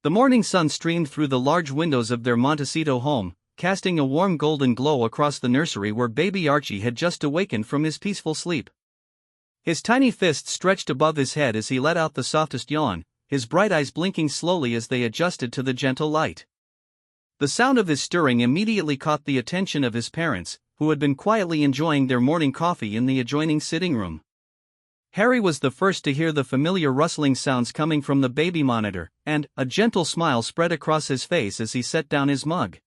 The morning sun streamed through the large windows of their Montecito home, casting a warm golden glow across the nursery where baby Archie had just awakened from his peaceful sleep. His tiny fists stretched above his head as he let out the softest yawn, his bright eyes blinking slowly as they adjusted to the gentle light. The sound of his stirring immediately caught the attention of his parents, who had been quietly enjoying their morning coffee in the adjoining sitting room. Harry was the first to hear the familiar rustling sounds coming from the baby monitor, and a gentle smile spread across his face as he set down his mug.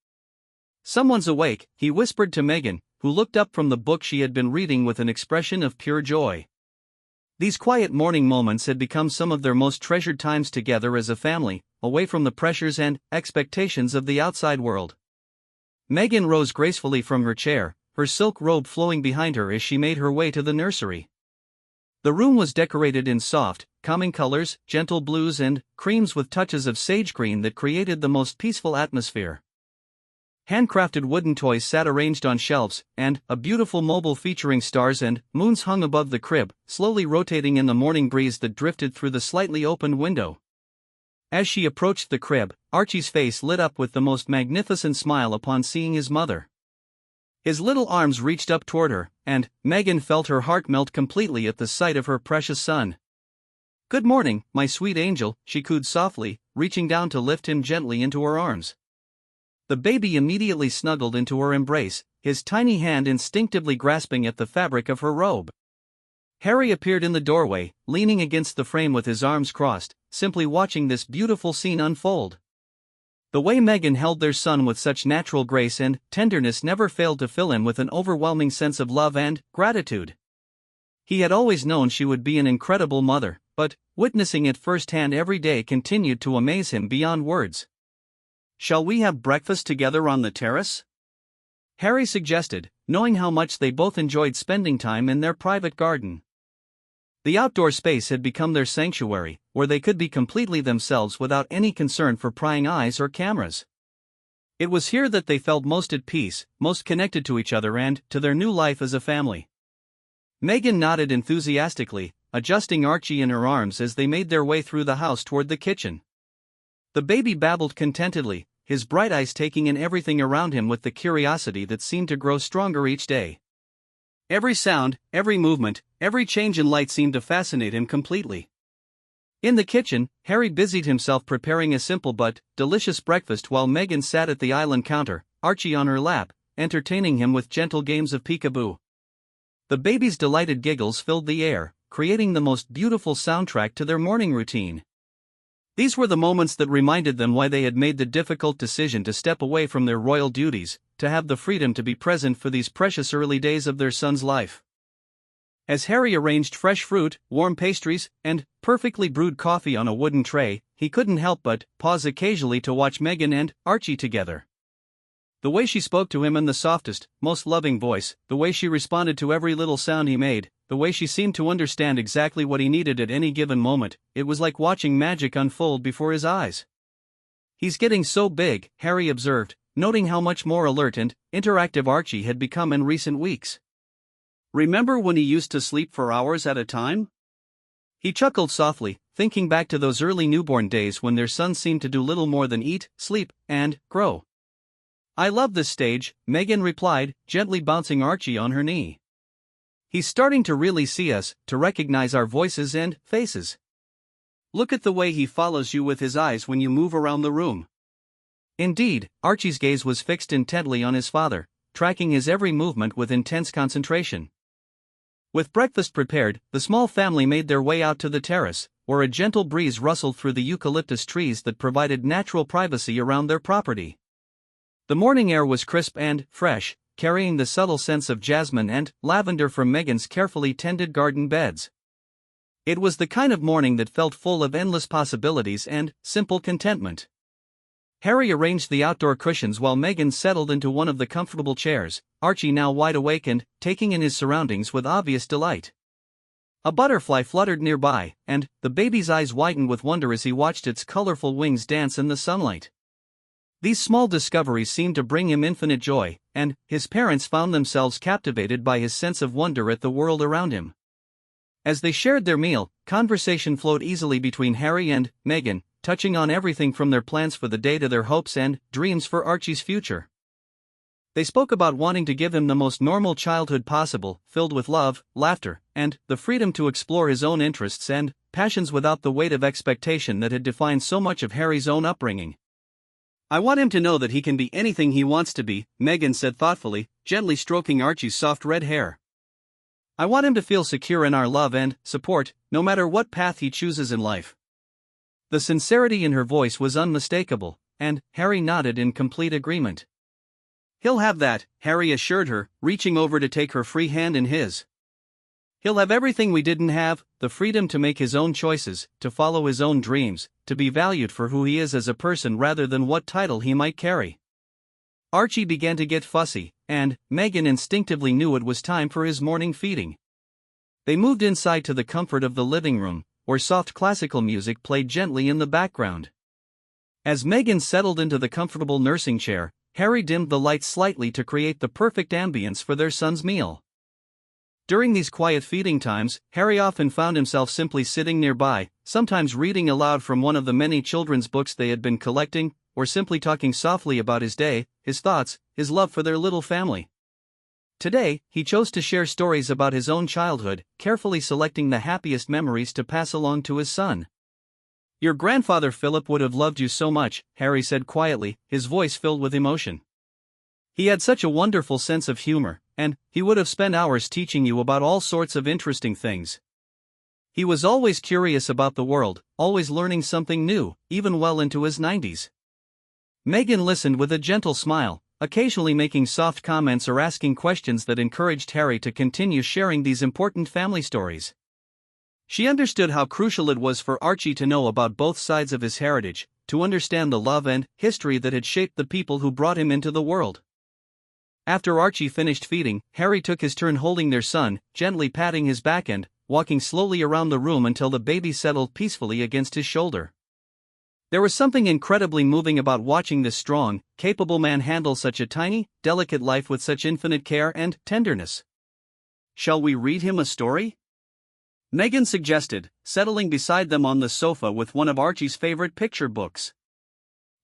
"Someone's awake," he whispered to Meghan, who looked up from the book she had been reading with an expression of pure joy. These quiet morning moments had become some of their most treasured times together as a family, away from the pressures and expectations of the outside world. Meghan rose gracefully from her chair, her silk robe flowing behind her as she made her way to the nursery. The room was decorated in soft, calming colors, gentle blues and creams with touches of sage green that created the most peaceful atmosphere. Handcrafted wooden toys sat arranged on shelves, and a beautiful mobile featuring stars and moons hung above the crib, slowly rotating in the morning breeze that drifted through the slightly opened window. As she approached the crib, Archie's face lit up with the most magnificent smile upon seeing his mother. His little arms reached up toward her, and Meghan felt her heart melt completely at the sight of her precious son. "Good morning, my sweet angel," she cooed softly, reaching down to lift him gently into her arms. The baby immediately snuggled into her embrace, his tiny hand instinctively grasping at the fabric of her robe. Harry appeared in the doorway, leaning against the frame with his arms crossed, simply watching this beautiful scene unfold. The way Meghan held their son with such natural grace and tenderness never failed to fill him with an overwhelming sense of love and gratitude. He had always known she would be an incredible mother, but witnessing it firsthand every day continued to amaze him beyond words. "Shall we have breakfast together on the terrace?" Harry suggested, knowing how much they both enjoyed spending time in their private garden. The outdoor space had become their sanctuary, where they could be completely themselves without any concern for prying eyes or cameras. It was here that they felt most at peace, most connected to each other and to their new life as a family. Meghan nodded enthusiastically, adjusting Archie in her arms as they made their way through the house toward the kitchen. The baby babbled contentedly, his bright eyes taking in everything around him with the curiosity that seemed to grow stronger each day. Every sound, every movement, every change in light seemed to fascinate him completely. In the kitchen, Harry busied himself preparing a simple but delicious breakfast while Meghan sat at the island counter, Archie on her lap, entertaining him with gentle games of peekaboo. The baby's delighted giggles filled the air, creating the most beautiful soundtrack to their morning routine. These were the moments that reminded them why they had made the difficult decision to step away from their royal duties, to have the freedom to be present for these precious early days of their son's life. As Harry arranged fresh fruit, warm pastries, and perfectly brewed coffee on a wooden tray, he couldn't help but pause occasionally to watch Meghan and Archie together. The way she spoke to him in the softest, most loving voice, the way she responded to every little sound he made, the way she seemed to understand exactly what he needed at any given moment, it was like watching magic unfold before his eyes. "He's getting so big," Harry observed, noting how much more alert and interactive Archie had become in recent weeks. "Remember when he used to sleep for hours at a time?" He chuckled softly, thinking back to those early newborn days when their son seemed to do little more than eat, sleep, and grow. "I love this stage," Meghan replied, gently bouncing Archie on her knee. "He's starting to really see us, to recognize our voices and faces. Look at the way he follows you with his eyes when you move around the room." Indeed, Archie's gaze was fixed intently on his father, tracking his every movement with intense concentration. With breakfast prepared, the small family made their way out to the terrace, where a gentle breeze rustled through the eucalyptus trees that provided natural privacy around their property. The morning air was crisp and fresh, carrying the subtle scents of jasmine and lavender from Meghan's carefully tended garden beds. It was the kind of morning that felt full of endless possibilities and simple contentment. Harry arranged the outdoor cushions while Meghan settled into one of the comfortable chairs, Archie now wide awake and taking in his surroundings with obvious delight. A butterfly fluttered nearby, and the baby's eyes widened with wonder as he watched its colorful wings dance in the sunlight. These small discoveries seemed to bring him infinite joy, and his parents found themselves captivated by his sense of wonder at the world around him. As they shared their meal, conversation flowed easily between Harry and Meghan, touching on everything from their plans for the day to their hopes and dreams for Archie's future. They spoke about wanting to give him the most normal childhood possible, filled with love, laughter, and the freedom to explore his own interests and passions without the weight of expectation that had defined so much of Harry's own upbringing. "I want him to know that he can be anything he wants to be," Meghan said thoughtfully, gently stroking Archie's soft red hair. "I want him to feel secure in our love and support, no matter what path he chooses in life." The sincerity in her voice was unmistakable, and Harry nodded in complete agreement. "He'll have that," Harry assured her, reaching over to take her free hand in his. "He'll have everything we didn't have, the freedom to make his own choices, to follow his own dreams, to be valued for who he is as a person rather than what title he might carry." Archie began to get fussy, and Meghan instinctively knew it was time for his morning feeding. They moved inside to the comfort of the living room, where soft classical music played gently in the background. As Meghan settled into the comfortable nursing chair, Harry dimmed the lights slightly to create the perfect ambience for their son's meal. During these quiet feeding times, Harry often found himself simply sitting nearby, sometimes reading aloud from one of the many children's books they had been collecting, or simply talking softly about his day, his thoughts, his love for their little family. Today, he chose to share stories about his own childhood, carefully selecting the happiest memories to pass along to his son. "Your grandfather Philip would have loved you so much," Harry said quietly, his voice filled with emotion. "He had such a wonderful sense of humor, and he would have spent hours teaching you about all sorts of interesting things. He was always curious about the world, always learning something new, even well into his 90s. Meghan listened with a gentle smile, occasionally making soft comments or asking questions that encouraged Harry to continue sharing these important family stories. She understood how crucial it was for Archie to know about both sides of his heritage, to understand the love and history that had shaped the people who brought him into the world. After Archie finished feeding, Harry took his turn holding their son, gently patting his back and walking slowly around the room until the baby settled peacefully against his shoulder. There was something incredibly moving about watching this strong, capable man handle such a tiny, delicate life with such infinite care and tenderness. "Shall we read him a story?" Meghan suggested, settling beside them on the sofa with one of Archie's favorite picture books.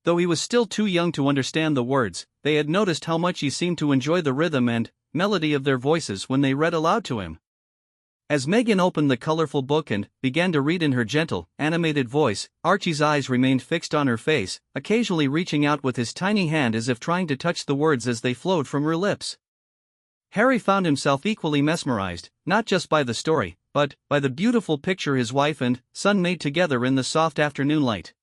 Though he was still too young to understand the words, they had noticed how much he seemed to enjoy the rhythm and melody of their voices when they read aloud to him. As Meghan opened the colorful book and began to read in her gentle, animated voice, Archie's eyes remained fixed on her face, occasionally reaching out with his tiny hand as if trying to touch the words as they flowed from her lips. Harry found himself equally mesmerized, not just by the story, but by the beautiful picture his wife and son made together in the soft afternoon light.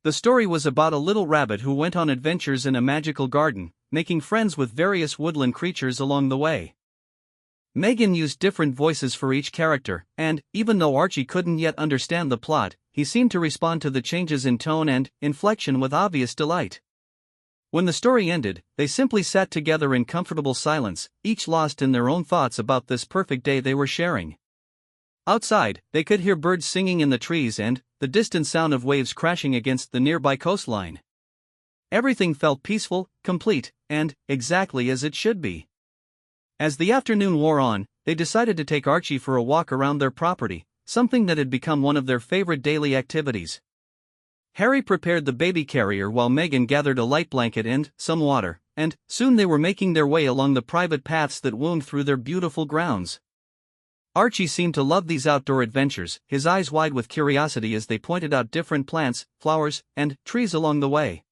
The story was about a little rabbit who went on adventures in a magical garden, making friends with various woodland creatures along the way. Meghan used different voices for each character, and, even though Archie couldn't yet understand the plot, he seemed to respond to the changes in tone and inflection with obvious delight. When the story ended, they simply sat together in comfortable silence, each lost in their own thoughts about this perfect day they were sharing. Outside, they could hear birds singing in the trees and the distant sound of waves crashing against the nearby coastline. Everything felt peaceful, complete, and exactly as it should be. As the afternoon wore on, they decided to take Archie for a walk around their property, something that had become one of their favorite daily activities. Harry prepared the baby carrier while Meghan gathered a light blanket and some water, and soon they were making their way along the private paths that wound through their beautiful grounds. Archie seemed to love these outdoor adventures, his eyes wide with curiosity as they pointed out different plants, flowers, and trees along the way.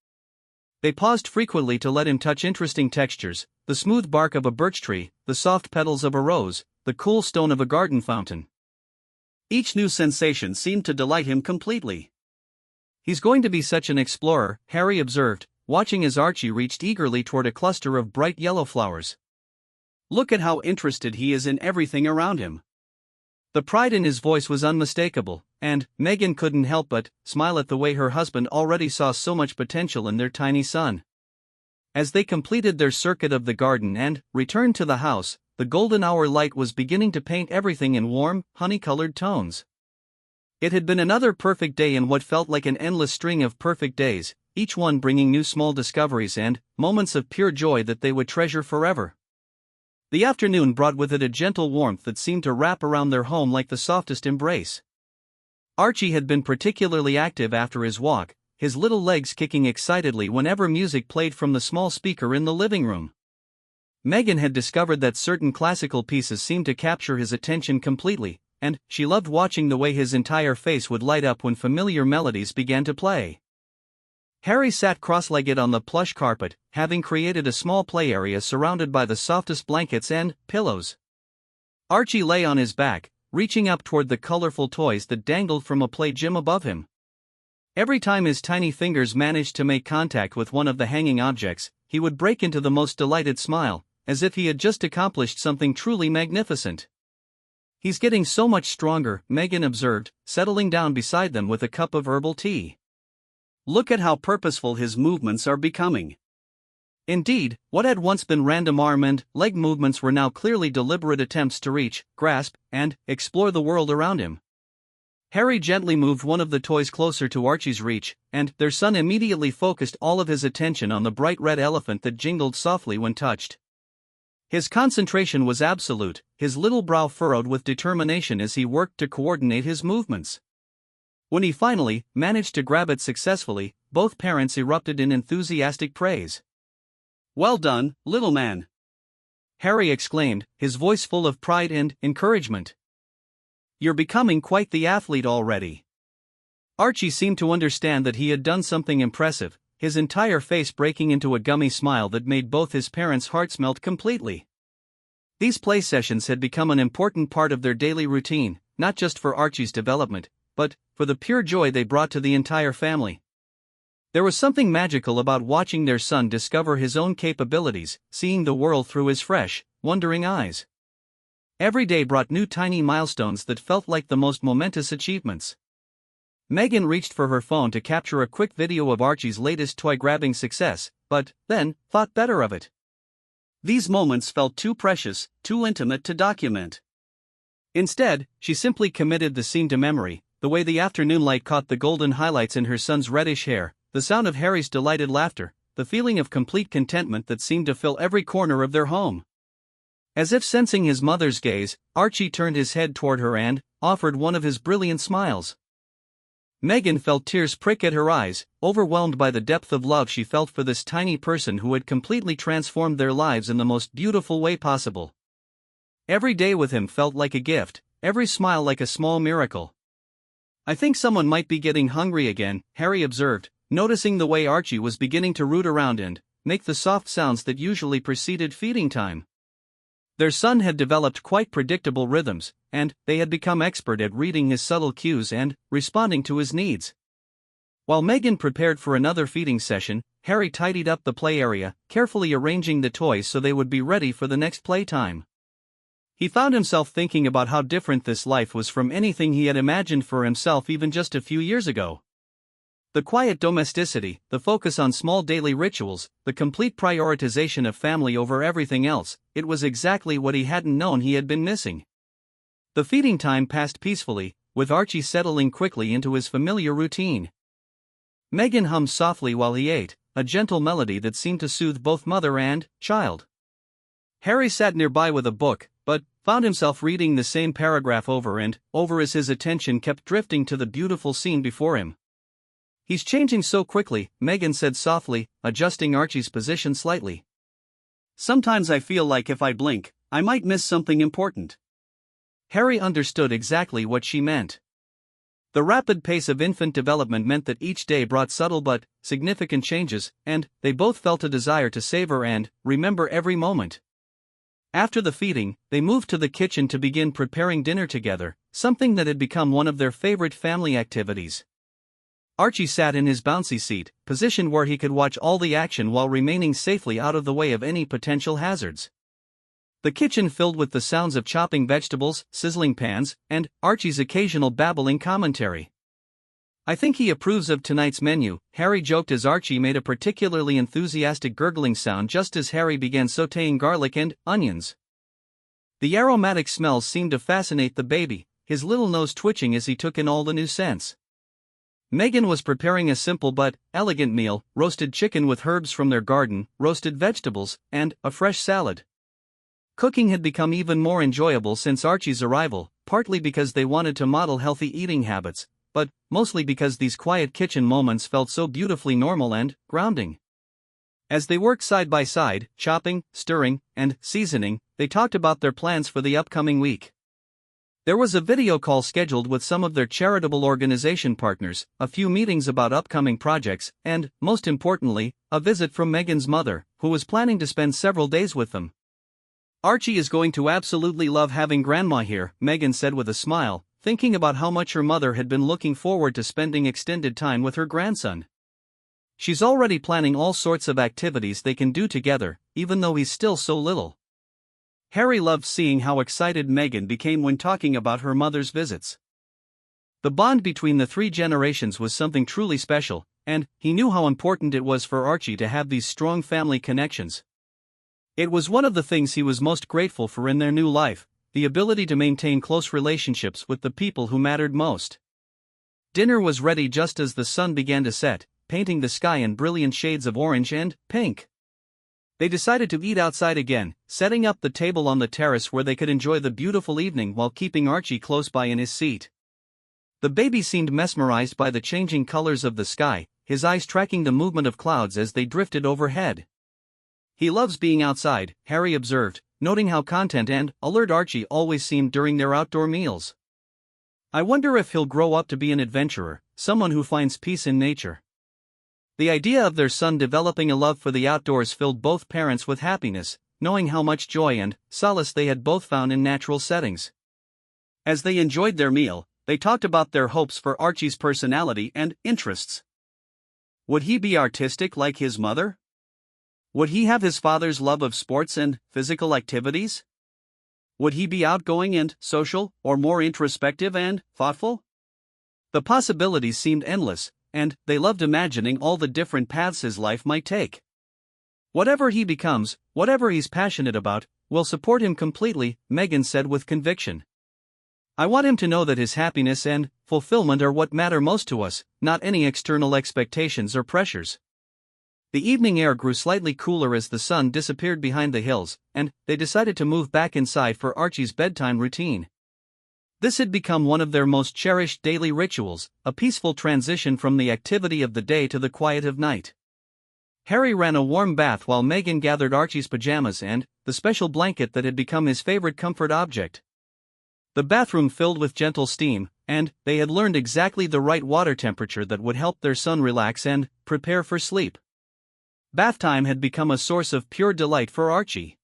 They paused frequently to let him touch interesting textures, the smooth bark of a birch tree, the soft petals of a rose, the cool stone of a garden fountain. Each new sensation seemed to delight him completely. "He's going to be such an explorer," Harry observed, watching as Archie reached eagerly toward a cluster of bright yellow flowers. "Look at how interested he is in everything around him." The pride in his voice was unmistakable, and Meghan couldn't help but smile at the way her husband already saw so much potential in their tiny son. As they completed their circuit of the garden and returned to the house, the golden hour light was beginning to paint everything in warm, honey-colored tones. It had been another perfect day in what felt like an endless string of perfect days, each one bringing new small discoveries and moments of pure joy that they would treasure forever. The afternoon brought with it a gentle warmth that seemed to wrap around their home like the softest embrace. Archie had been particularly active after his walk, his little legs kicking excitedly whenever music played from the small speaker in the living room. Meghan had discovered that certain classical pieces seemed to capture his attention completely, and she loved watching the way his entire face would light up when familiar melodies began to play. Harry sat cross-legged on the plush carpet, having created a small play area surrounded by the softest blankets and pillows. Archie lay on his back, reaching up toward the colorful toys that dangled from a play gym above him. Every time his tiny fingers managed to make contact with one of the hanging objects, he would break into the most delighted smile, as if he had just accomplished something truly magnificent. "He's getting so much stronger," Meghan observed, settling down beside them with a cup of herbal tea. "Look at how purposeful his movements are becoming." Indeed, what had once been random arm and leg movements were now clearly deliberate attempts to reach, grasp, and explore the world around him. Harry gently moved one of the toys closer to Archie's reach, and their son immediately focused all of his attention on the bright red elephant that jingled softly when touched. His concentration was absolute, his little brow furrowed with determination as he worked to coordinate his movements. When he finally managed to grab it successfully, both parents erupted in enthusiastic praise. "Well done, little man!" Harry exclaimed, his voice full of pride and encouragement. "You're becoming quite the athlete already." Archie seemed to understand that he had done something impressive, his entire face breaking into a gummy smile that made both his parents' hearts melt completely. These play sessions had become an important part of their daily routine, not just for Archie's development, but for the pure joy they brought to the entire family. There was something magical about watching their son discover his own capabilities, seeing the world through his fresh, wondering eyes. Every day brought new tiny milestones that felt like the most momentous achievements. Meghan reached for her phone to capture a quick video of Archie's latest toy-grabbing success, but then thought better of it. These moments felt too precious, too intimate to document. Instead, she simply committed the scene to memory, the way the afternoon light caught the golden highlights in her son's reddish hair, the sound of Harry's delighted laughter, the feeling of complete contentment that seemed to fill every corner of their home. As if sensing his mother's gaze, Archie turned his head toward her and offered one of his brilliant smiles. Meghan felt tears prick at her eyes, overwhelmed by the depth of love she felt for this tiny person who had completely transformed their lives in the most beautiful way possible. Every day with him felt like a gift, every smile like a small miracle. "I think someone might be getting hungry again," Harry observed, noticing the way Archie was beginning to root around and make the soft sounds that usually preceded feeding time. Their son had developed quite predictable rhythms, and they had become expert at reading his subtle cues and responding to his needs. While Meghan prepared for another feeding session, Harry tidied up the play area, carefully arranging the toys so they would be ready for the next playtime. He found himself thinking about how different this life was from anything he had imagined for himself even just a few years ago. The quiet domesticity, the focus on small daily rituals, the complete prioritization of family over everything else, it was exactly what he hadn't known he had been missing. The feeding time passed peacefully, with Archie settling quickly into his familiar routine. Meghan hummed softly while he ate, a gentle melody that seemed to soothe both mother and child. Harry sat nearby with a book, but found himself reading the same paragraph over and over as his attention kept drifting to the beautiful scene before him. "He's changing so quickly," Meghan said softly, adjusting Archie's position slightly. "Sometimes I feel like if I blink, I might miss something important." Harry understood exactly what she meant. The rapid pace of infant development meant that each day brought subtle but significant changes, and they both felt a desire to savor and remember every moment. After the feeding, they moved to the kitchen to begin preparing dinner together, something that had become one of their favorite family activities. Archie sat in his bouncy seat, positioned where he could watch all the action while remaining safely out of the way of any potential hazards. The kitchen filled with the sounds of chopping vegetables, sizzling pans, and Archie's occasional babbling commentary. "I think he approves of tonight's menu," Harry joked as Archie made a particularly enthusiastic gurgling sound just as Harry began sautéing garlic and onions. The aromatic smells seemed to fascinate the baby, his little nose twitching as he took in all the new scents. Meghan was preparing a simple but elegant meal, roasted chicken with herbs from their garden, roasted vegetables, and a fresh salad. Cooking had become even more enjoyable since Archie's arrival, partly because they wanted to model healthy eating habits, but mostly because these quiet kitchen moments felt so beautifully normal and grounding. As they worked side by side, chopping, stirring, and seasoning, they talked about their plans for the upcoming week. There was a video call scheduled with some of their charitable organization partners, a few meetings about upcoming projects, and, most importantly, a visit from Meghan's mother, who was planning to spend several days with them. "Archie is going to absolutely love having Grandma here," Meghan said with a smile, thinking about how much her mother had been looking forward to spending extended time with her grandson. "She's already planning all sorts of activities they can do together, even though he's still so little." Harry loved seeing how excited Meghan became when talking about her mother's visits. The bond between the three generations was something truly special, and he knew how important it was for Archie to have these strong family connections. It was one of the things he was most grateful for in their new life, the ability to maintain close relationships with the people who mattered most. Dinner was ready just as the sun began to set, painting the sky in brilliant shades of orange and pink. They decided to eat outside again, setting up the table on the terrace where they could enjoy the beautiful evening while keeping Archie close by in his seat. The baby seemed mesmerized by the changing colors of the sky, his eyes tracking the movement of clouds as they drifted overhead. "He loves being outside," Harry observed, noting how content and alert Archie always seemed during their outdoor meals. "I wonder if he'll grow up to be an adventurer, someone who finds peace in nature." The idea of their son developing a love for the outdoors filled both parents with happiness, knowing how much joy and solace they had both found in natural settings. As they enjoyed their meal, they talked about their hopes for Archie's personality and interests. Would he be artistic like his mother? Would he have his father's love of sports and physical activities? Would he be outgoing and social, or more introspective and thoughtful? The possibilities seemed endless, and they loved imagining all the different paths his life might take. "Whatever he becomes, whatever he's passionate about, we'll support him completely," Meghan said with conviction. "I want him to know that his happiness and fulfillment are what matter most to us, not any external expectations or pressures." The evening air grew slightly cooler as the sun disappeared behind the hills, and they decided to move back inside for Archie's bedtime routine. This had become one of their most cherished daily rituals, a peaceful transition from the activity of the day to the quiet of night. Harry ran a warm bath while Meghan gathered Archie's pajamas and the special blanket that had become his favorite comfort object. The bathroom filled with gentle steam, and they had learned exactly the right water temperature that would help their son relax and prepare for sleep. Bath time had become a source of pure delight for Archie.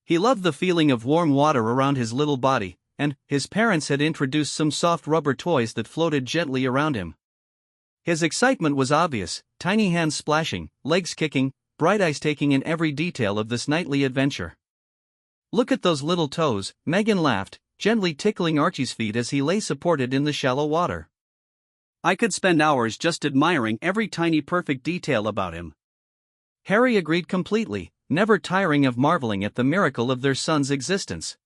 He loved the feeling of warm water around his little body, and his parents had introduced some soft rubber toys that floated gently around him. His excitement was obvious, tiny hands splashing, legs kicking, bright eyes taking in every detail of this nightly adventure. "Look at those little toes," Meghan laughed, gently tickling Archie's feet as he lay supported in the shallow water. "I could spend hours just admiring every tiny perfect detail about him." Harry agreed completely, never tiring of marveling at the miracle of their son's existence.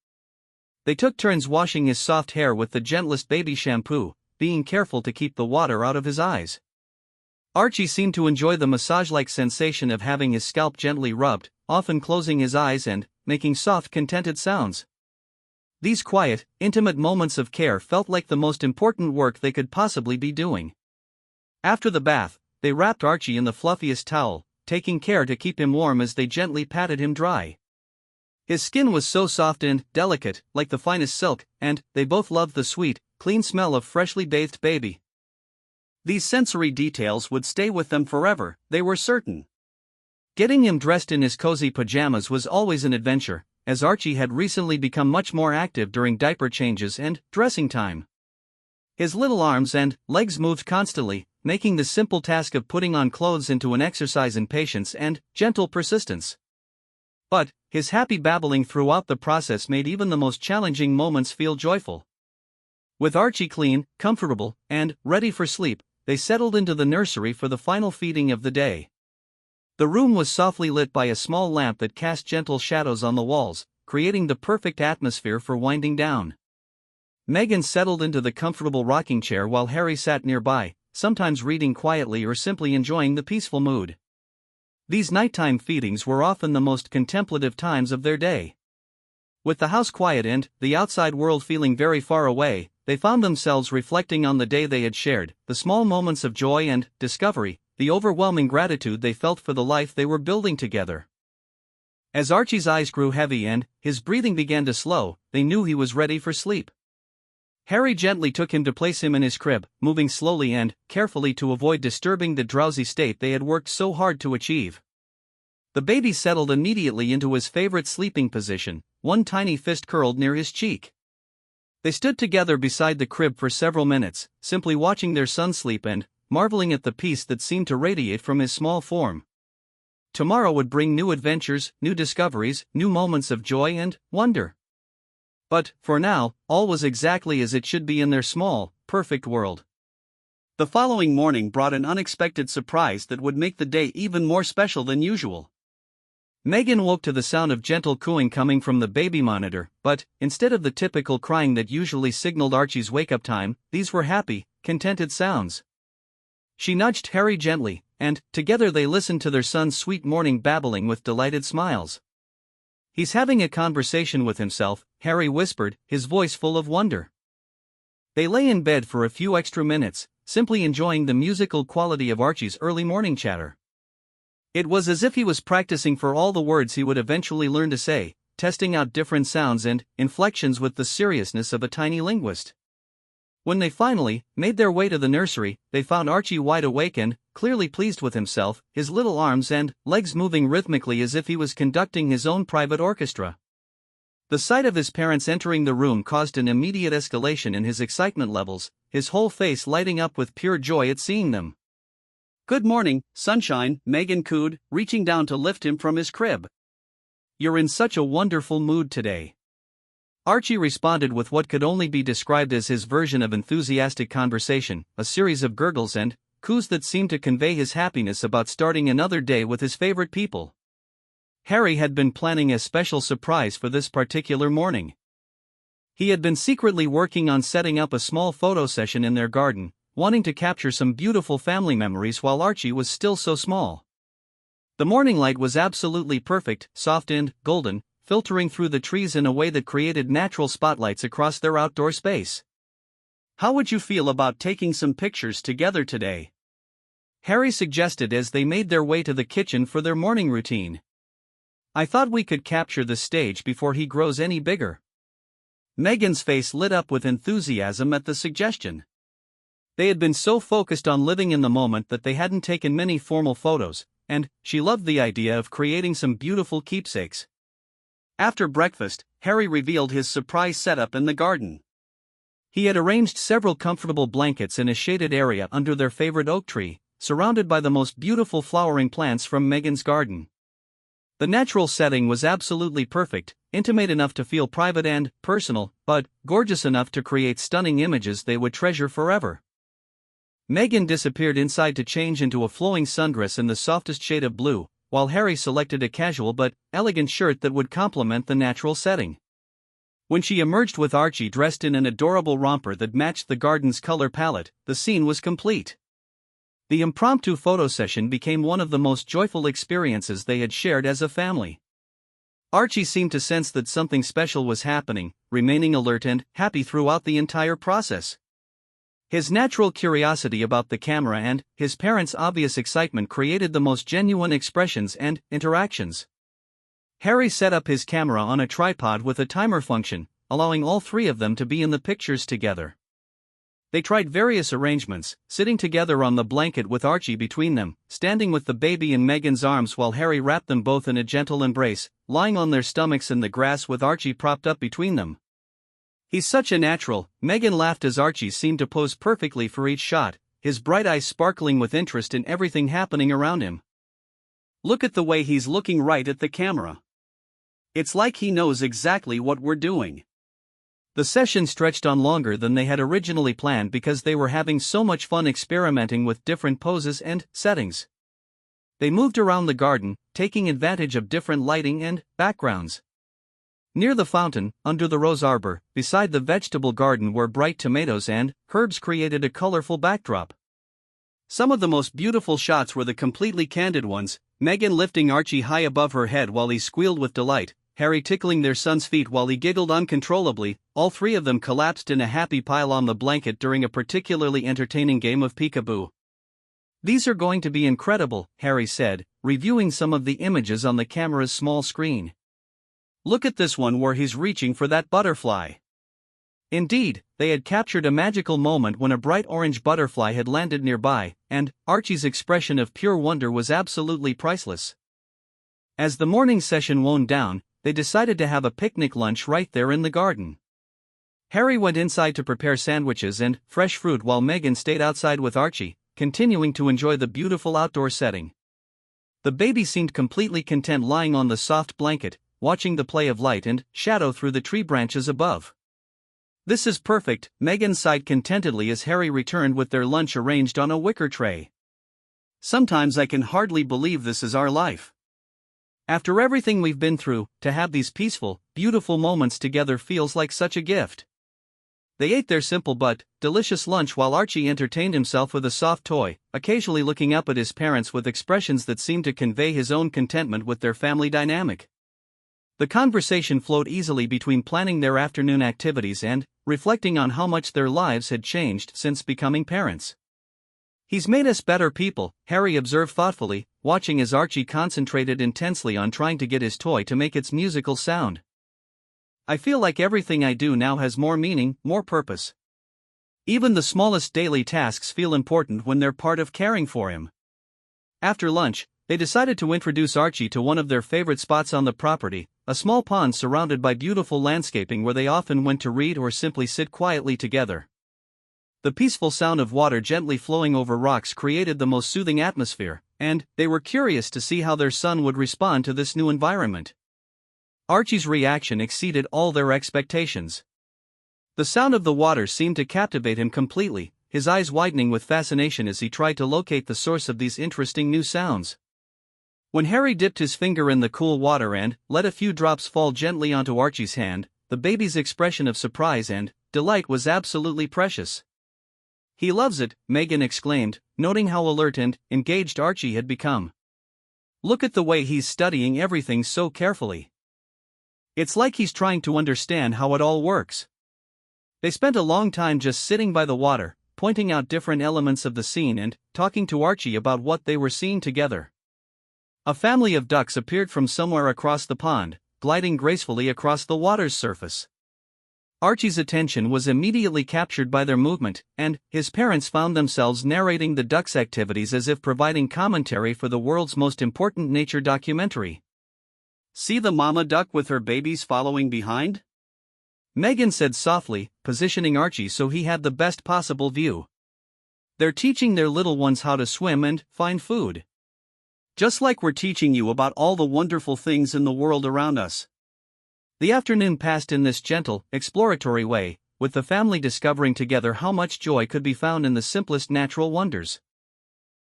They took turns washing his soft hair with the gentlest baby shampoo, being careful to keep the water out of his eyes. Archie seemed to enjoy the massage-like sensation of having his scalp gently rubbed, often closing his eyes and making soft, contented sounds. These quiet, intimate moments of care felt like the most important work they could possibly be doing. After the bath, they wrapped Archie in the fluffiest towel, taking care to keep him warm as they gently patted him dry. His skin was so soft and delicate, like the finest silk, and they both loved the sweet, clean smell of freshly bathed baby. These sensory details would stay with them forever, they were certain. Getting him dressed in his cozy pajamas was always an adventure, as Archie had recently become much more active during diaper changes and dressing time. His little arms and legs moved constantly, making the simple task of putting on clothes into an exercise in patience and gentle persistence. But his happy babbling throughout the process made even the most challenging moments feel joyful. With Archie clean, comfortable, and ready for sleep, they settled into the nursery for the final feeding of the day. The room was softly lit by a small lamp that cast gentle shadows on the walls, creating the perfect atmosphere for winding down. Meghan settled into the comfortable rocking chair while Harry sat nearby, sometimes reading quietly or simply enjoying the peaceful mood. These nighttime feedings were often the most contemplative times of their day. With the house quiet and the outside world feeling very far away, they found themselves reflecting on the day they had shared, the small moments of joy and discovery, the overwhelming gratitude they felt for the life they were building together. As Archie's eyes grew heavy and his breathing began to slow, they knew he was ready for sleep. Harry gently took him to place him in his crib, moving slowly and carefully to avoid disturbing the drowsy state they had worked so hard to achieve. The baby settled immediately into his favorite sleeping position, one tiny fist curled near his cheek. They stood together beside the crib for several minutes, simply watching their son sleep and marveling at the peace that seemed to radiate from his small form. Tomorrow would bring new adventures, new discoveries, new moments of joy and wonder. But, for now, all was exactly as it should be in their small, perfect world. The following morning brought an unexpected surprise that would make the day even more special than usual. Meghan woke to the sound of gentle cooing coming from the baby monitor, but, instead of the typical crying that usually signaled Archie's wake-up time, these were happy, contented sounds. She nudged Harry gently, and, together they listened to their son's sweet morning babbling with delighted smiles. "He's having a conversation with himself," Harry whispered, his voice full of wonder. They lay in bed for a few extra minutes, simply enjoying the musical quality of Archie's early morning chatter. It was as if he was practicing for all the words he would eventually learn to say, testing out different sounds and inflections with the seriousness of a tiny linguist. When they finally made their way to the nursery, they found Archie wide awake and clearly pleased with himself, his little arms and legs moving rhythmically as if he was conducting his own private orchestra. The sight of his parents entering the room caused an immediate escalation in his excitement levels, his whole face lighting up with pure joy at seeing them. "Good morning, sunshine," Meghan cooed, reaching down to lift him from his crib. "You're in such a wonderful mood today." Archie responded with what could only be described as his version of enthusiastic conversation, a series of gurgles and coos that seemed to convey his happiness about starting another day with his favorite people. Harry had been planning a special surprise for this particular morning. He had been secretly working on setting up a small photo session in their garden, wanting to capture some beautiful family memories while Archie was still so small. The morning light was absolutely perfect, soft and golden, filtering through the trees in a way that created natural spotlights across their outdoor space. "How would you feel about taking some pictures together today?" Harry suggested as they made their way to the kitchen for their morning routine. "I thought we could capture the stage before he grows any bigger." Meghan's face lit up with enthusiasm at the suggestion. They had been so focused on living in the moment that they hadn't taken many formal photos, and she loved the idea of creating some beautiful keepsakes. After breakfast, Harry revealed his surprise setup in the garden. He had arranged several comfortable blankets in a shaded area under their favorite oak tree, surrounded by the most beautiful flowering plants from Meghan's garden. The natural setting was absolutely perfect, intimate enough to feel private and personal, but gorgeous enough to create stunning images they would treasure forever. Meghan disappeared inside to change into a flowing sundress in the softest shade of blue, while Harry selected a casual but elegant shirt that would complement the natural setting. When she emerged with Archie dressed in an adorable romper that matched the garden's color palette, the scene was complete. The impromptu photo session became one of the most joyful experiences they had shared as a family. Archie seemed to sense that something special was happening, remaining alert and happy throughout the entire process. His natural curiosity about the camera and his parents' obvious excitement created the most genuine expressions and interactions. Harry set up his camera on a tripod with a timer function, allowing all three of them to be in the pictures together. They tried various arrangements, sitting together on the blanket with Archie between them, standing with the baby in Meghan's arms while Harry wrapped them both in a gentle embrace, lying on their stomachs in the grass with Archie propped up between them. "He's such a natural," Meghan laughed as Archie seemed to pose perfectly for each shot, his bright eyes sparkling with interest in everything happening around him. "Look at the way he's looking right at the camera. It's like he knows exactly what we're doing." The session stretched on longer than they had originally planned because they were having so much fun experimenting with different poses and settings. They moved around the garden, taking advantage of different lighting and backgrounds. Near the fountain, under the rose arbor, beside the vegetable garden where bright tomatoes and herbs created a colorful backdrop. Some of the most beautiful shots were the completely candid ones, Meghan lifting Archie high above her head while he squealed with delight, Harry tickling their son's feet while he giggled uncontrollably. All three of them collapsed in a happy pile on the blanket during a particularly entertaining game of peekaboo. "These are going to be incredible," Harry said, reviewing some of the images on the camera's small screen. "Look at this one where he's reaching for that butterfly." Indeed, they had captured a magical moment when a bright orange butterfly had landed nearby, and Archie's expression of pure wonder was absolutely priceless. As the morning session wound down, they decided to have a picnic lunch right there in the garden. Harry went inside to prepare sandwiches and fresh fruit while Meghan stayed outside with Archie, continuing to enjoy the beautiful outdoor setting. The baby seemed completely content lying on the soft blanket, watching the play of light and shadow through the tree branches above. "This is perfect," Meghan sighed contentedly as Harry returned with their lunch arranged on a wicker tray. "Sometimes I can hardly believe this is our life. After everything we've been through, to have these peaceful, beautiful moments together feels like such a gift." They ate their simple but delicious lunch while Archie entertained himself with a soft toy, occasionally looking up at his parents with expressions that seemed to convey his own contentment with their family dynamic. The conversation flowed easily between planning their afternoon activities and reflecting on how much their lives had changed since becoming parents. "He's made us better people," Harry observed thoughtfully, watching as Archie concentrated intensely on trying to get his toy to make its musical sound. "I feel like everything I do now has more meaning, more purpose. Even the smallest daily tasks feel important when they're part of caring for him." After lunch, they decided to introduce Archie to one of their favorite spots on the property, a small pond surrounded by beautiful landscaping where they often went to read or simply sit quietly together. The peaceful sound of water gently flowing over rocks created the most soothing atmosphere, and they were curious to see how their son would respond to this new environment. Archie's reaction exceeded all their expectations. The sound of the water seemed to captivate him completely, his eyes widening with fascination as he tried to locate the source of these interesting new sounds. When Harry dipped his finger in the cool water and let a few drops fall gently onto Archie's hand, the baby's expression of surprise and delight was absolutely precious. "He loves it," Meghan exclaimed, noting how alert and engaged Archie had become. "Look at the way he's studying everything so carefully. It's like he's trying to understand how it all works." They spent a long time just sitting by the water, pointing out different elements of the scene and talking to Archie about what they were seeing together. A family of ducks appeared from somewhere across the pond, gliding gracefully across the water's surface. Archie's attention was immediately captured by their movement, and his parents found themselves narrating the ducks' activities as if providing commentary for the world's most important nature documentary. "See the mama duck with her babies following behind?" Meghan said softly, positioning Archie so he had the best possible view. "They're teaching their little ones how to swim and find food. Just like we're teaching you about all the wonderful things in the world around us." The afternoon passed in this gentle, exploratory way, with the family discovering together how much joy could be found in the simplest natural wonders.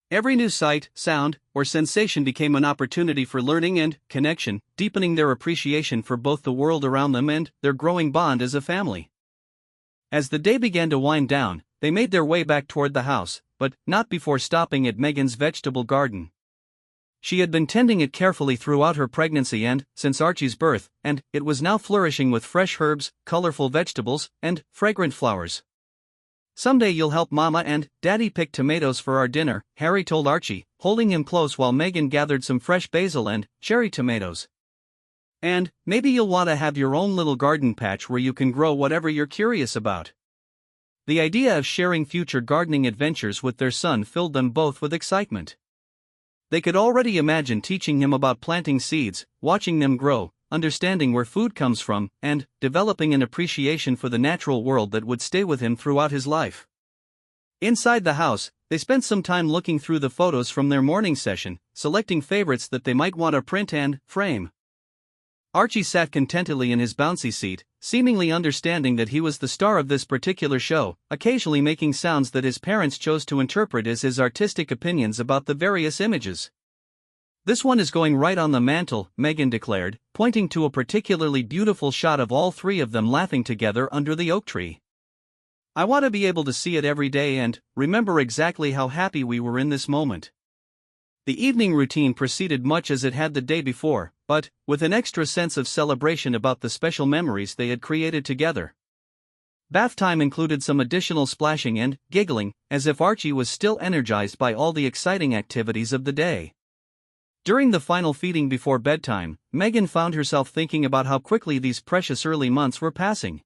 Every new sight, sound, or sensation became an opportunity for learning and connection, deepening their appreciation for both the world around them and their growing bond as a family. As the day began to wind down, they made their way back toward the house, but not before stopping at Meghan's vegetable garden. She had been tending it carefully throughout her pregnancy and since Archie's birth, and it was now flourishing with fresh herbs, colorful vegetables, and fragrant flowers. "Someday you'll help Mama and Daddy pick tomatoes for our dinner," Harry told Archie, holding him close while Meghan gathered some fresh basil and cherry tomatoes. "And maybe you'll want to have your own little garden patch where you can grow whatever you're curious about." The idea of sharing future gardening adventures with their son filled them both with excitement. They could already imagine teaching him about planting seeds, watching them grow, understanding where food comes from, and developing an appreciation for the natural world that would stay with him throughout his life. Inside the house, they spent some time looking through the photos from their morning session, selecting favorites that they might want to print and frame. Archie sat contentedly in his bouncy seat, seemingly understanding that he was the star of this particular show, occasionally making sounds that his parents chose to interpret as his artistic opinions about the various images. "This one is going right on the mantle," Meghan declared, pointing to a particularly beautiful shot of all three of them laughing together under the oak tree. "I want to be able to see it every day and remember exactly how happy we were in this moment." The evening routine proceeded much as it had the day before, but with an extra sense of celebration about the special memories they had created together. Bath time included some additional splashing and giggling, as if Archie was still energized by all the exciting activities of the day. During the final feeding before bedtime, Meghan found herself thinking about how quickly these precious early months were passing.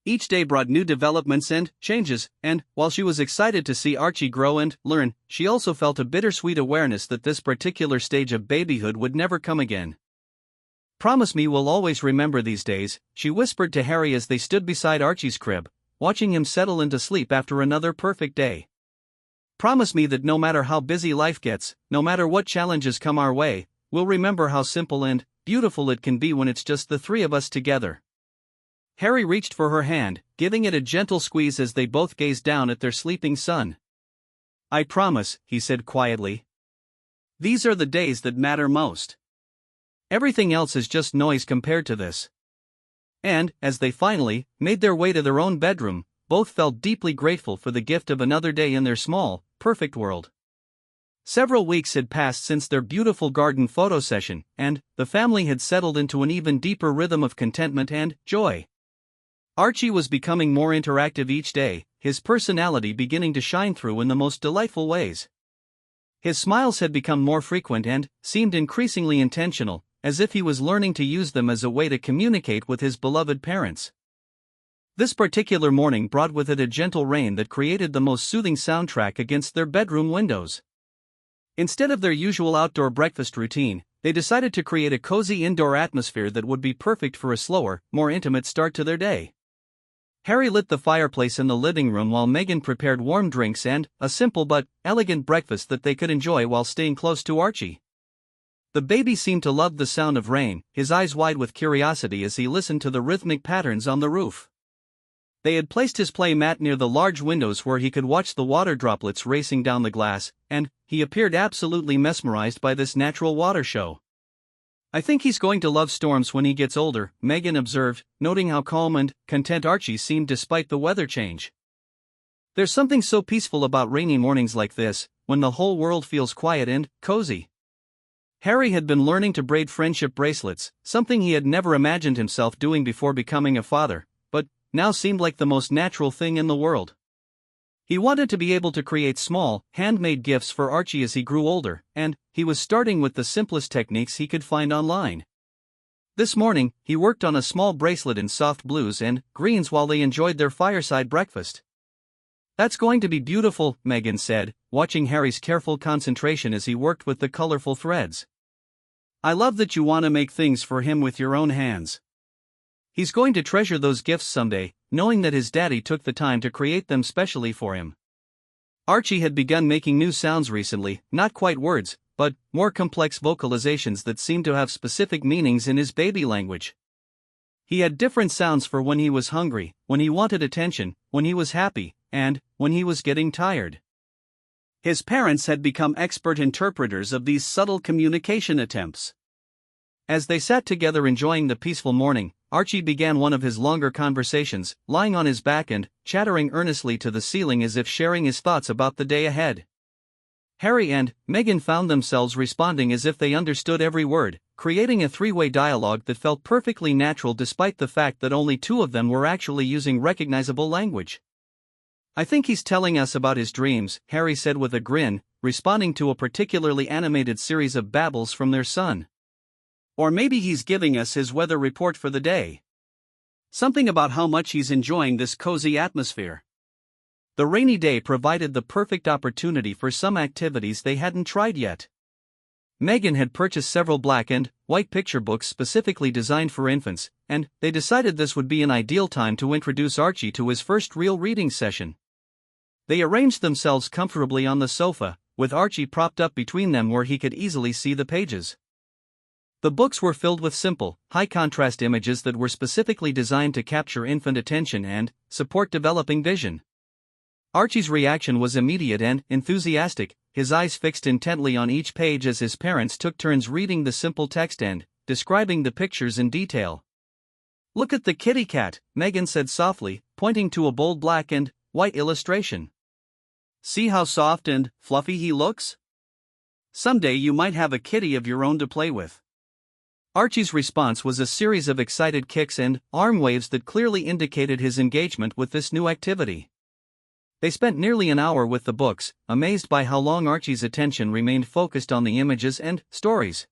Each day brought new developments and changes, and, while she was excited to see Archie grow and learn, she also felt a bittersweet awareness that this particular stage of babyhood would never come again. "Promise me we'll always remember these days," she whispered to Harry as they stood beside Archie's crib, watching him settle into sleep after another perfect day. "Promise me that no matter how busy life gets, no matter what challenges come our way, we'll remember how simple and beautiful it can be when it's just the three of us together." Harry reached for her hand, giving it a gentle squeeze as they both gazed down at their sleeping son. "I promise," he said quietly. "These are the days that matter most. Everything else is just noise compared to this." And, as they finally made their way to their own bedroom, both felt deeply grateful for the gift of another day in their small, perfect world. Several weeks had passed since their beautiful garden photo session, and the family had settled into an even deeper rhythm of contentment and joy. Archie was becoming more interactive each day, his personality beginning to shine through in the most delightful ways. His smiles had become more frequent and seemed increasingly intentional, as if he was learning to use them as a way to communicate with his beloved parents. This particular morning brought with it a gentle rain that created the most soothing soundtrack against their bedroom windows. Instead of their usual outdoor breakfast routine, they decided to create a cozy indoor atmosphere that would be perfect for a slower, more intimate start to their day. Harry lit the fireplace in the living room while Meghan prepared warm drinks and a simple but elegant breakfast that they could enjoy while staying close to Archie. The baby seemed to love the sound of rain, his eyes wide with curiosity as he listened to the rhythmic patterns on the roof. They had placed his play mat near the large windows where he could watch the water droplets racing down the glass, and he appeared absolutely mesmerized by this natural water show. "I think he's going to love storms when he gets older," Meghan observed, noting how calm and content Archie seemed despite the weather change. "There's something so peaceful about rainy mornings like this, when the whole world feels quiet and cozy." Harry had been learning to braid friendship bracelets, something he had never imagined himself doing before becoming a father, but now seemed like the most natural thing in the world. He wanted to be able to create small, handmade gifts for Archie as he grew older, and he was starting with the simplest techniques he could find online. This morning, he worked on a small bracelet in soft blues and greens while they enjoyed their fireside breakfast. "That's going to be beautiful," Meghan said, watching Harry's careful concentration as he worked with the colorful threads. "I love that you want to make things for him with your own hands. He's going to treasure those gifts someday, knowing that his daddy took the time to create them specially for him." Archie had begun making new sounds recently, not quite words, but more complex vocalizations that seemed to have specific meanings in his baby language. He had different sounds for when he was hungry, when he wanted attention, when he was happy, and when he was getting tired. His parents had become expert interpreters of these subtle communication attempts. As they sat together enjoying the peaceful morning, Archie began one of his longer conversations, lying on his back and chattering earnestly to the ceiling as if sharing his thoughts about the day ahead. Harry and Meghan found themselves responding as if they understood every word, creating a three-way dialogue that felt perfectly natural despite the fact that only two of them were actually using recognizable language. "I think he's telling us about his dreams," Harry said with a grin, responding to a particularly animated series of babbles from their son. "Or maybe he's giving us his weather report for the day. Something about how much he's enjoying this cozy atmosphere." The rainy day provided the perfect opportunity for some activities they hadn't tried yet. Meghan had purchased several black and white picture books specifically designed for infants, and they decided this would be an ideal time to introduce Archie to his first real reading session. They arranged themselves comfortably on the sofa, with Archie propped up between them where he could easily see the pages. The books were filled with simple, high-contrast images that were specifically designed to capture infant attention and support developing vision. Archie's reaction was immediate and enthusiastic, his eyes fixed intently on each page as his parents took turns reading the simple text and describing the pictures in detail. "Look at the kitty cat," Meghan said softly, pointing to a bold black and white illustration. "See how soft and fluffy he looks?" Someday you might have a kitty of your own to play with. Archie's response was a series of excited kicks and arm waves that clearly indicated his engagement with this new activity. They spent nearly an hour with the books, amazed by how long Archie's attention remained focused on the images and stories.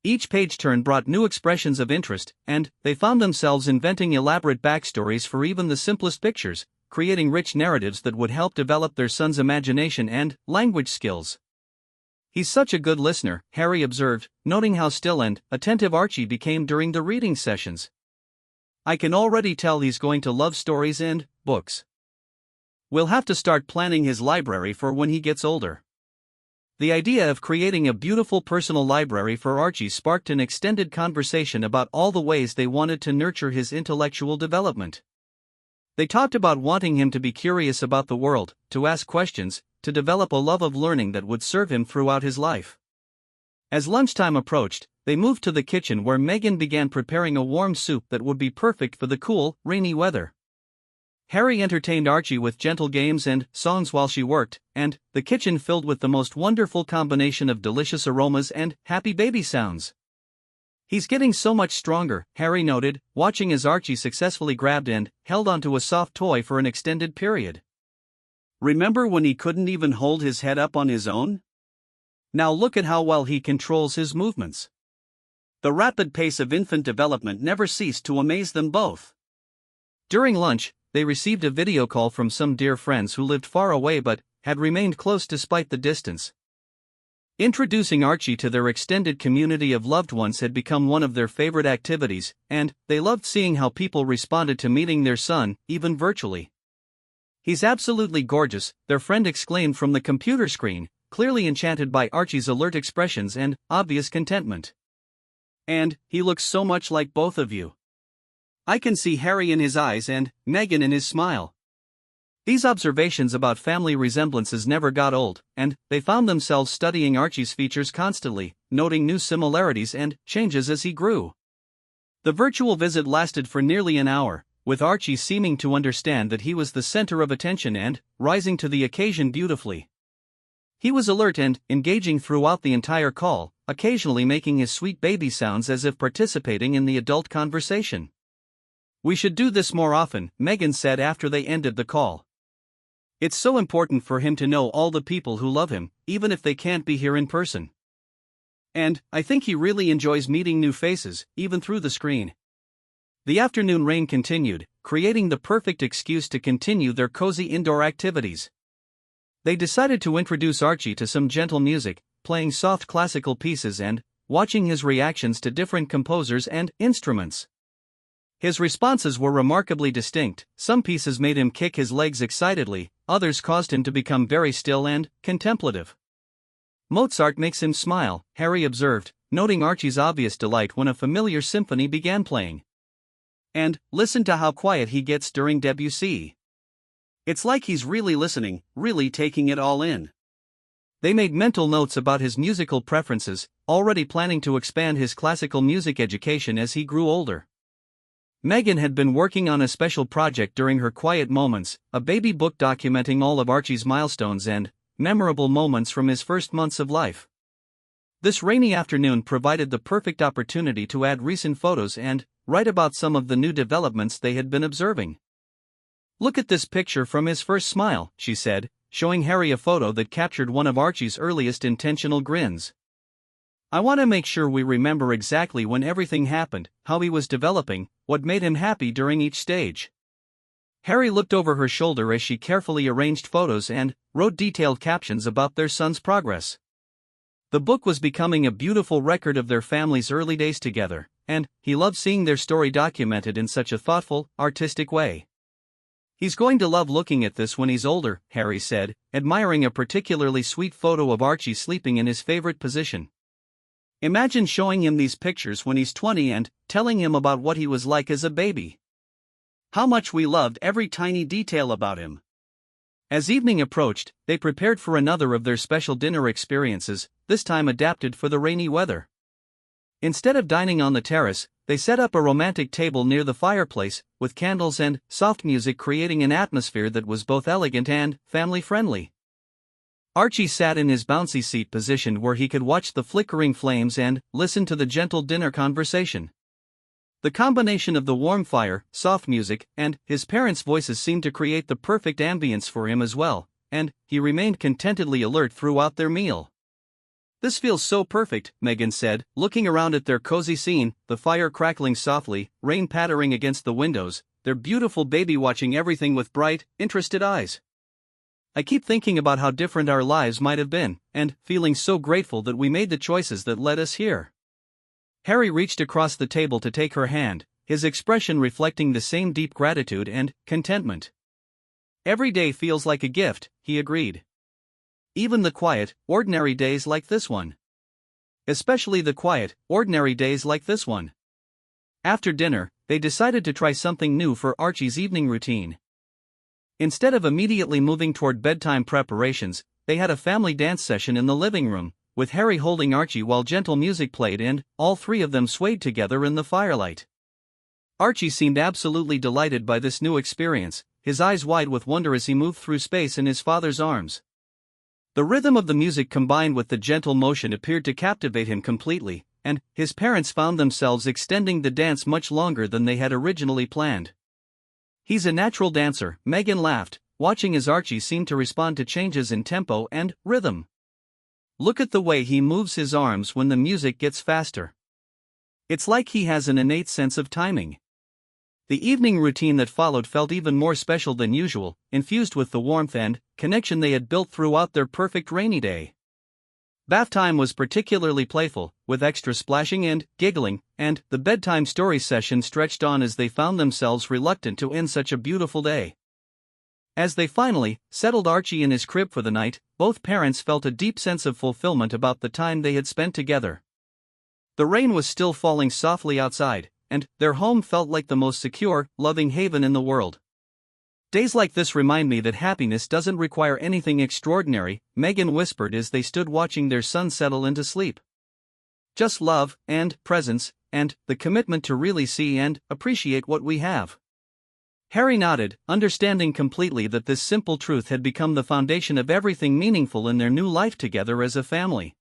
Each page turn brought new expressions of interest, and they found themselves inventing elaborate backstories for even the simplest pictures, creating rich narratives that would help develop their son's imagination and language skills. "He's such a good listener," Harry observed, noting how still and attentive Archie became during the reading sessions. "I can already tell he's going to love stories and books. We'll have to start planning his library for when he gets older." The idea of creating a beautiful personal library for Archie sparked an extended conversation about all the ways they wanted to nurture his intellectual development. They talked about wanting him to be curious about the world, to ask questions, to develop a love of learning that would serve him throughout his life. As lunchtime approached, they moved to the kitchen where Meghan began preparing a warm soup that would be perfect for the cool, rainy weather. Harry entertained Archie with gentle games and songs while she worked, and the kitchen filled with the most wonderful combination of delicious aromas and happy baby sounds. "He's getting so much stronger," Harry noted, watching as Archie successfully grabbed and held onto a soft toy for an extended period. "Remember when he couldn't even hold his head up on his own? Now look at how well he controls his movements." The rapid pace of infant development never ceased to amaze them both. During lunch, they received a video call from some dear friends who lived far away but had remained close despite the distance. Introducing Archie to their extended community of loved ones had become one of their favorite activities, and they loved seeing how people responded to meeting their son, even virtually. "He's absolutely gorgeous," their friend exclaimed from the computer screen, clearly enchanted by Archie's alert expressions and obvious contentment. "And he looks so much like both of you. I can see Harry in his eyes and Meghan in his smile." These observations about family resemblances never got old, and they found themselves studying Archie's features constantly, noting new similarities and changes as he grew. The virtual visit lasted for nearly an hour, with Archie seeming to understand that he was the center of attention and rising to the occasion beautifully. He was alert and engaging throughout the entire call, occasionally making his sweet baby sounds as if participating in the adult conversation. "We should do this more often," Meghan said after they ended the call. "It's so important for him to know all the people who love him, even if they can't be here in person. And I think he really enjoys meeting new faces, even through the screen." The afternoon rain continued, creating the perfect excuse to continue their cozy indoor activities. They decided to introduce Archie to some gentle music, playing soft classical pieces and watching his reactions to different composers and instruments. His responses were remarkably distinct. Some pieces made him kick his legs excitedly, others caused him to become very still and contemplative. "Mozart makes him smile," Harry observed, noting Archie's obvious delight when a familiar symphony began playing. "And listen to how quiet he gets during Debussy. It's like he's really listening, really taking it all in." They made mental notes about his musical preferences, already planning to expand his classical music education as he grew older. Meghan had been working on a special project during her quiet moments, a baby book documenting all of Archie's milestones and memorable moments from his first months of life. This rainy afternoon provided the perfect opportunity to add recent photos and write about some of the new developments they had been observing. "Look at this picture from his first smile," she said, showing Harry a photo that captured one of Archie's earliest intentional grins. "I want to make sure we remember exactly when everything happened, how he was developing, what made him happy during each stage." Harry looked over her shoulder as she carefully arranged photos and wrote detailed captions about their son's progress. The book was becoming a beautiful record of their family's early days together, and he loved seeing their story documented in such a thoughtful, artistic way. "He's going to love looking at this when he's older," Harry said, admiring a particularly sweet photo of Archie sleeping in his favorite position. "Imagine showing him these pictures when he's 20 and telling him about what he was like as a baby. How much we loved every tiny detail about him." As evening approached, they prepared for another of their special dinner experiences, this time adapted for the rainy weather. Instead of dining on the terrace, they set up a romantic table near the fireplace, with candles and soft music creating an atmosphere that was both elegant and family-friendly. Archie sat in his bouncy seat positioned where he could watch the flickering flames and listen to the gentle dinner conversation. The combination of the warm fire, soft music, and his parents' voices seemed to create the perfect ambience for him as well, and he remained contentedly alert throughout their meal. "This feels so perfect," Meghan said, looking around at their cozy scene, the fire crackling softly, rain pattering against the windows, their beautiful baby watching everything with bright, interested eyes. "I keep thinking about how different our lives might have been, and feeling so grateful that we made the choices that led us here." Harry reached across the table to take her hand, his expression reflecting the same deep gratitude and contentment. "Every day feels like a gift," he agreed. "Even the quiet, ordinary days like this one. Especially the quiet, ordinary days like this one." After dinner, they decided to try something new for Archie's evening routine. Instead of immediately moving toward bedtime preparations, they had a family dance session in the living room, with Harry holding Archie while gentle music played and all three of them swayed together in the firelight. Archie seemed absolutely delighted by this new experience, his eyes wide with wonder as he moved through space in his father's arms. The rhythm of the music combined with the gentle motion appeared to captivate him completely, and his parents found themselves extending the dance much longer than they had originally planned. "He's a natural dancer," Meghan laughed, watching as Archie seemed to respond to changes in tempo and rhythm. "Look at the way he moves his arms when the music gets faster. It's like he has an innate sense of timing." The evening routine that followed felt even more special than usual, infused with the warmth and connection they had built throughout their perfect rainy day. Bath time was particularly playful, with extra splashing and giggling, and the bedtime story session stretched on as they found themselves reluctant to end such a beautiful day. As they finally settled Archie in his crib for the night, both parents felt a deep sense of fulfillment about the time they had spent together. The rain was still falling softly outside, and their home felt like the most secure, loving haven in the world. "Days like this remind me that happiness doesn't require anything extraordinary," Meghan whispered as they stood watching their son settle into sleep. "Just love, and presence, and the commitment to really see and appreciate what we have." Harry nodded, understanding completely that this simple truth had become the foundation of everything meaningful in their new life together as a family.